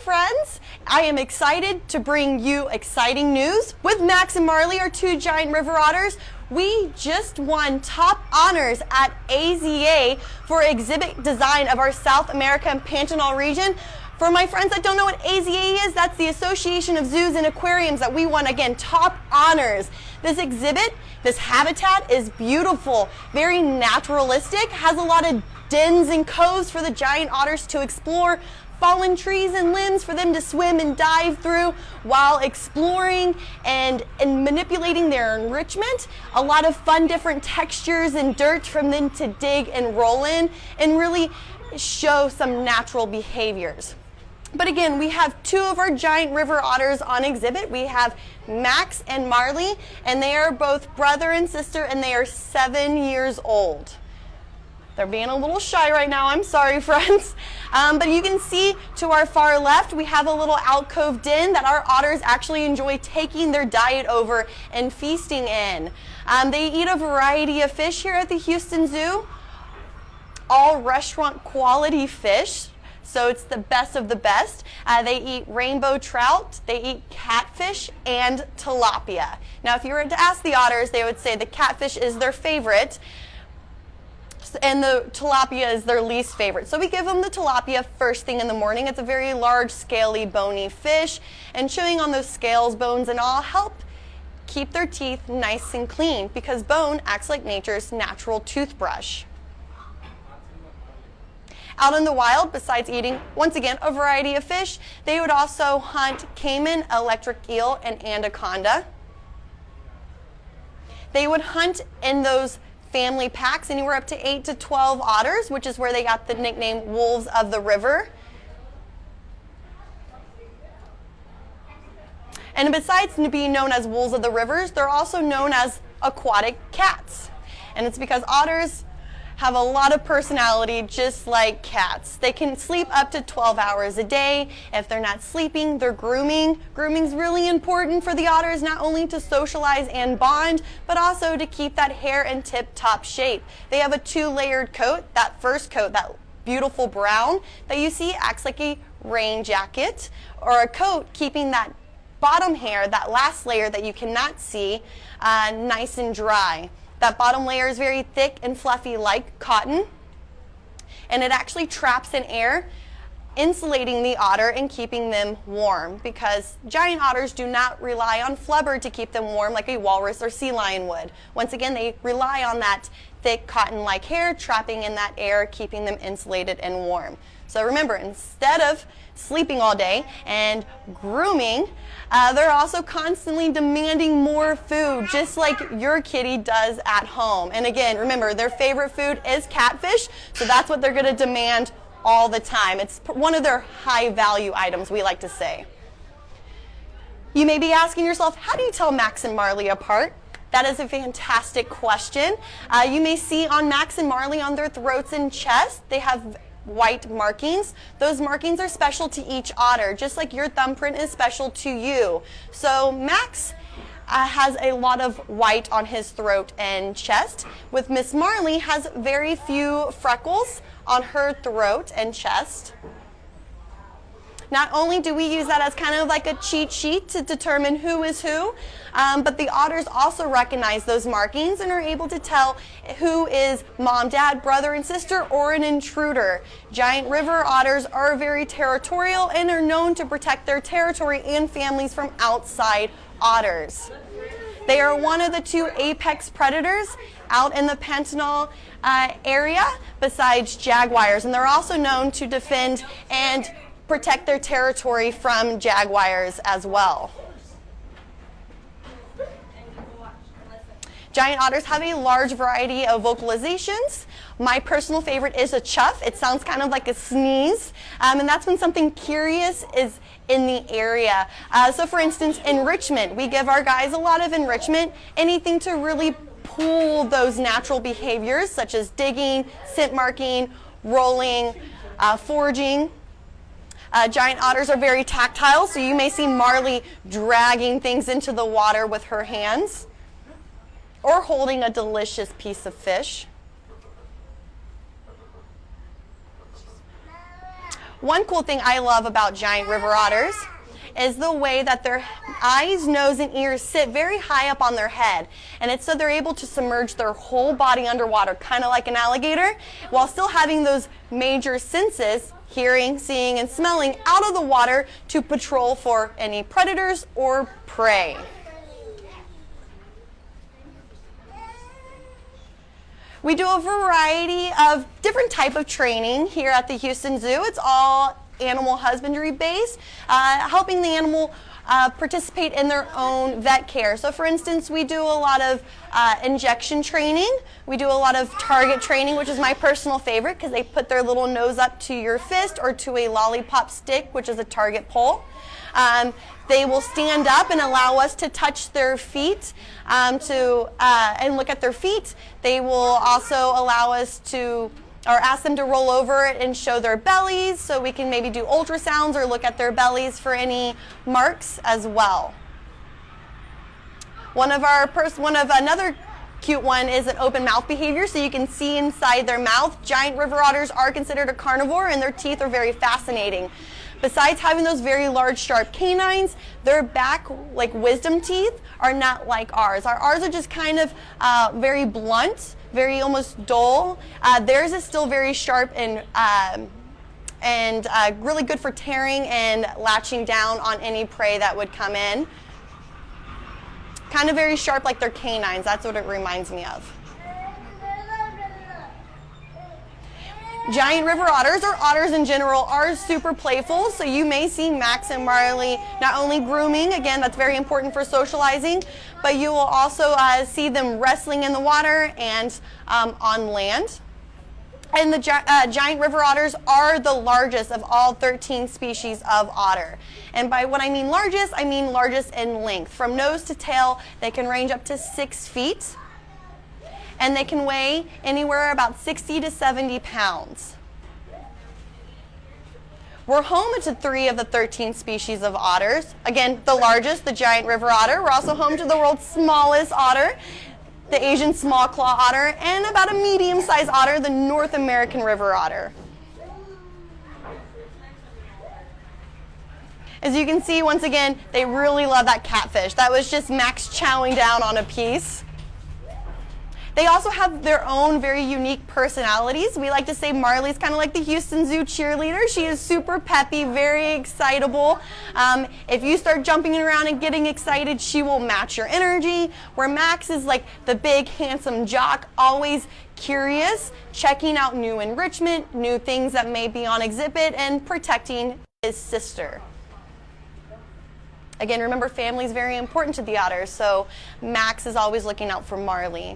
friends. I am excited to bring you exciting news. With Max and Marley, our two giant river otters, we just won top honors at AZA for exhibit design of our South America and Pantanal region. For my friends that don't know what AZA is, that's the Association of Zoos and Aquariums that we won, again, top honors. This exhibit, this habitat is beautiful, very naturalistic, has a lot of dens and coves for the giant otters to explore, fallen trees and limbs for them to swim and dive through while exploring and manipulating their enrichment. A lot of fun different textures and dirt from them to dig and roll in and really show some natural behaviors. But again, we have two of our giant river otters on exhibit. We have Max and Marley, and they are both brother and sister, and they are 7 years old. They're being a little shy right now. I'm sorry, friends. But you can see to our far left, we have a little alcove den that our otters actually enjoy taking their diet over and feasting in. They eat a variety of fish here at the Houston Zoo, all restaurant quality fish. So it's the best of the best. They eat rainbow trout, they eat catfish, and tilapia. Now, if you were to ask the otters, they would say the catfish is their favorite, and the tilapia is their least favorite. So we give them the tilapia first thing in the morning. It's a very large, scaly, bony fish, and chewing on those scales, bones, and all help keep their teeth nice and clean because bone acts like nature's natural toothbrush. Out in the wild, besides eating, once again, a variety of fish, they would also hunt caiman, electric eel, and anaconda. They would hunt in those family packs, anywhere up to 8 to 12 otters, which is where they got the nickname wolves of the river. And besides being known as wolves of the rivers, they're also known as aquatic cats. And it's because otters have a lot of personality, just like cats. They can sleep up to 12 hours a day. If they're not sleeping, they're grooming. Grooming's really important for the otters, not only to socialize and bond, but also to keep that hair in tip-top shape. They have a 2-layered coat. That first coat, that beautiful brown that you see, acts like a rain jacket, or a coat keeping that bottom hair, that last layer that you cannot see, nice and dry. That bottom layer is very thick and fluffy like cotton, and it actually traps in air, insulating the otter and keeping them warm, because giant otters do not rely on flubber to keep them warm like a walrus or sea lion would. Once again, they rely on that thick cotton-like hair trapping in that air, keeping them insulated and warm. So remember, instead of sleeping all day and grooming, they're also constantly demanding more food, just like your kitty does at home. And again, remember, their favorite food is catfish, so that's what they're going to demand all the time. It's one of their high-value items, we like to say. You may be asking yourself, how do you tell Max and Marley apart? That is a fantastic question. You may see on Max and Marley on their throats and chests, they have white markings. Those markings are special to each otter, just like your thumbprint is special to you. So Max has a lot of white on his throat and chest, with Miss Marley has very few freckles on her throat and chest. Not only do we use that as kind of like a cheat sheet to determine who is who, but the otters also recognize those markings and are able to tell who is mom, dad, brother, and sister, or an intruder. Giant river otters are very territorial and are known to protect their territory and families from outside otters. They are one of the 2 apex predators out in the Pantanal area besides jaguars, and they're also known to defend and protect their territory from jaguars as well. Giant otters have a large variety of vocalizations. My personal favorite is a chuff. It sounds kind of like a sneeze, and that's when something curious is in the area. So for instance, enrichment. We give our guys a lot of enrichment, anything to really pull those natural behaviors such as digging, scent marking, rolling, foraging. Giant otters are very tactile, so you may see Marley dragging things into the water with her hands or holding a delicious piece of fish. One cool thing I love about giant river otters is the way that their eyes, nose, and ears sit very high up on their head. And it's so they're able to submerge their whole body underwater, kind of like an alligator, while still having those major senses, hearing, seeing, and smelling, out of the water to patrol for any predators or prey. We do a variety of different type of training here at the Houston Zoo. It's all animal husbandry based, helping the animal participate in their own vet care. So for instance, we do a lot of injection training. We do a lot of target training, which is my personal favorite because they put their little nose up to your fist or to a lollipop stick, which is a target pole. They will stand up and allow us to touch their feet and look at their feet. They will also allow us to or ask them to roll over and show their bellies so we can maybe do ultrasounds or look at their bellies for any marks as well. Another cute one is an open mouth behavior, so you can see inside their mouth. Giant river otters are considered a carnivore and their teeth are very fascinating. Besides having those very large sharp canines, their back, like wisdom teeth, are not like ours. Ours are just kind of very blunt, very almost dull. Theirs is still very sharp and really good for tearing and latching down on any prey that would come in. Kind of very sharp like their canines, that's what it reminds me of. Giant river otters, or otters in general, are super playful, so you may see Max and Marley not only grooming, again that's very important for socializing, but you will also see them wrestling in the water and on land. And the giant river otters are the largest of all 13 species of otter. And by what I mean largest in length. From nose to tail, they can range up to 6 feet. And they can weigh anywhere about 60 to 70 pounds. We're home to 3 of the 13 species of otters. Again, the largest, the giant river otter. We're also home to the world's smallest otter, the Asian small claw otter, and about a medium-sized otter, the North American river otter. As you can see, once again, they really love that catfish. That was just Max chowing down on a piece. They also have their own very unique personalities. We like to say Marley's kind of like the Houston Zoo cheerleader. She is super peppy, very excitable. If you start jumping around and getting excited, she will match your energy. Where Max is like the big, handsome jock, always curious, checking out new enrichment, new things that may be on exhibit, and protecting his sister. Again, remember, family is very important to the otters, so Max is always looking out for Marley.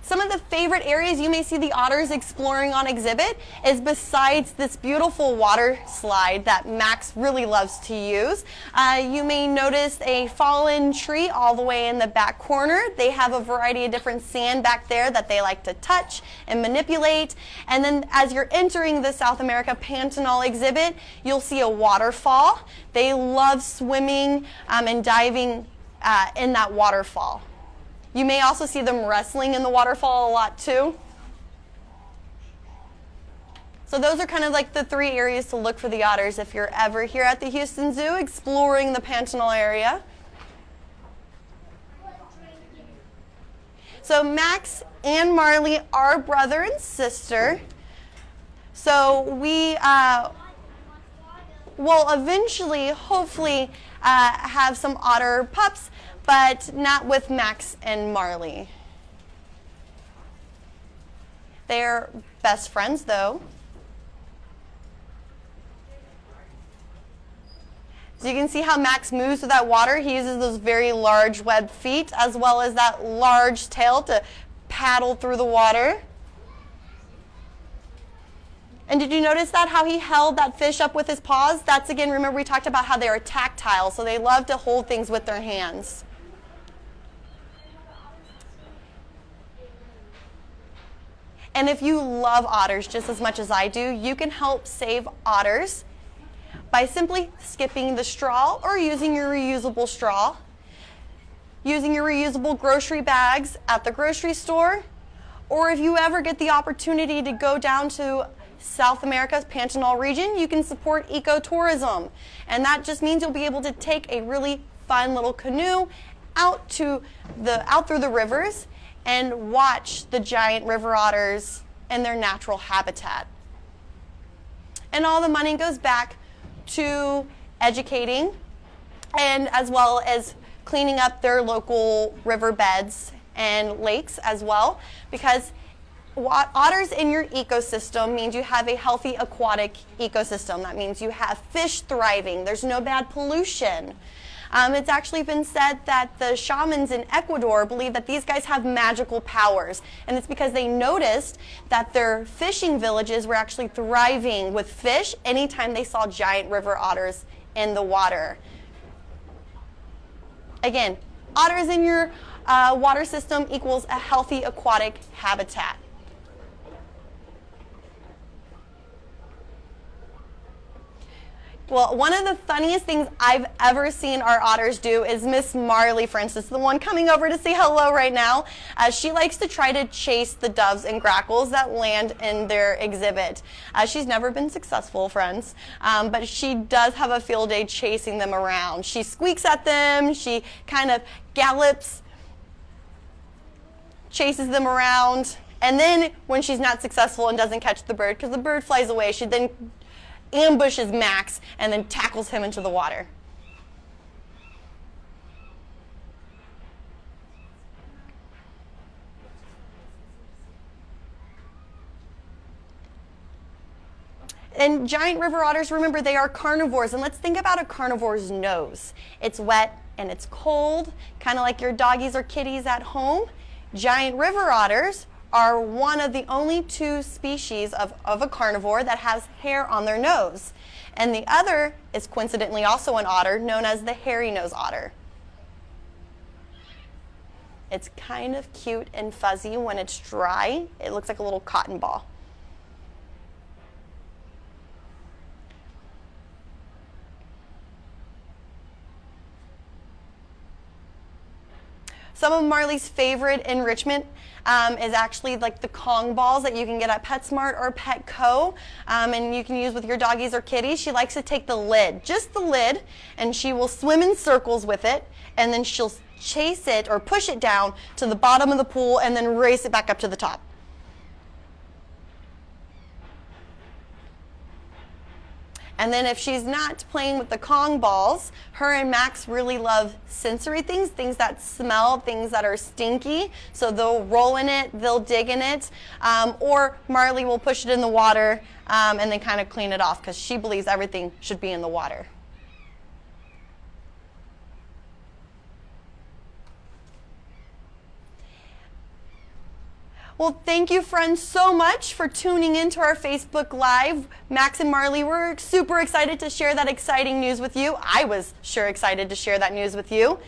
Some of the favorite areas you may see the otters exploring on exhibit is besides this beautiful water slide that Max really loves to use. You may notice a fallen tree all the way in the back corner. They have a variety of different sand back there that they like to touch and manipulate. And then as you're entering the South America Pantanal exhibit, you'll see a waterfall. They love swimming and diving in that waterfall. You may also see them wrestling in the waterfall a lot too. So those are kind of like the 3 areas to look for the otters if you're ever here at the Houston Zoo exploring the Pantanal area. So Max and Marley are brother and sister. So we will eventually, hopefully, have some otter pups, but not with Max and Marley. They're best friends, though. So you can see how Max moves through that water. He uses those very large webbed feet as well as that large tail to paddle through the water. And did you notice that, how he held that fish up with his paws? That's, again, remember we talked about how they are tactile, so they love to hold things with their hands. And if you love otters just as much as I do, you can help save otters by simply skipping the straw or using your reusable straw. using your reusable grocery bags at the grocery store, or if you ever get the opportunity to go down to South America's Pantanal region, you can support ecotourism. And that just means you'll be able to take a really fun little canoe out through the rivers and watch the giant river otters in their natural habitat. And all the money goes back to educating and as well as cleaning up their local riverbeds and lakes as well, because otters in your ecosystem means you have a healthy aquatic ecosystem. That means you have fish thriving. There's no bad pollution. It's actually been said that the shamans in Ecuador believe that these guys have magical powers, and it's because they noticed that their fishing villages were actually thriving with fish anytime they saw giant river otters in the water. Again, otters in your water system equals a healthy aquatic habitat. Well, one of the funniest things I've ever seen our otters do is Miss Marley, for instance, the one coming over to say hello right now. She likes to try to chase the doves and grackles that land in their exhibit. She's never been successful, friends, but she does have a field day chasing them around. She squeaks at them, she kind of gallops, chases them around, and then when she's not successful and doesn't catch the bird, because the bird flies away, she then ambushes Max and then tackles him into the water. And giant river otters, remember, they are carnivores. And let's think about a carnivore's nose. It's wet and it's cold, kind of like your doggies or kitties at home. Giant river otters are one of the only two species of a carnivore that has hair on their nose. And the other is coincidentally also an otter known as the hairy-nosed otter. It's kind of cute and fuzzy when it's dry. It looks like a little cotton ball. Some of Marley's favorite enrichment is actually like the Kong balls that you can get at PetSmart or Petco, and you can use with your doggies or kitties. She likes to take the lid, just the lid, and she will swim in circles with it, and then she'll chase it or push it down to the bottom of the pool and then race it back up to the top. And then if she's not playing with the Kong balls, her and Max really love sensory things, things that smell, things that are stinky. So they'll roll in it, they'll dig in it, or Marley will push it in the water and then kind of clean it off because she believes everything should be in the water. Well, thank you, friends, so much for tuning in to our Facebook Live. Max and Marley were super excited to share that exciting news with you. I was sure excited to share that news with you.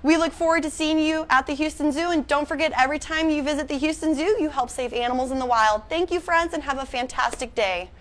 We look forward to seeing you at the Houston Zoo, and don't forget, every time you visit the Houston Zoo, you help save animals in the wild. Thank you, friends, and have a fantastic day.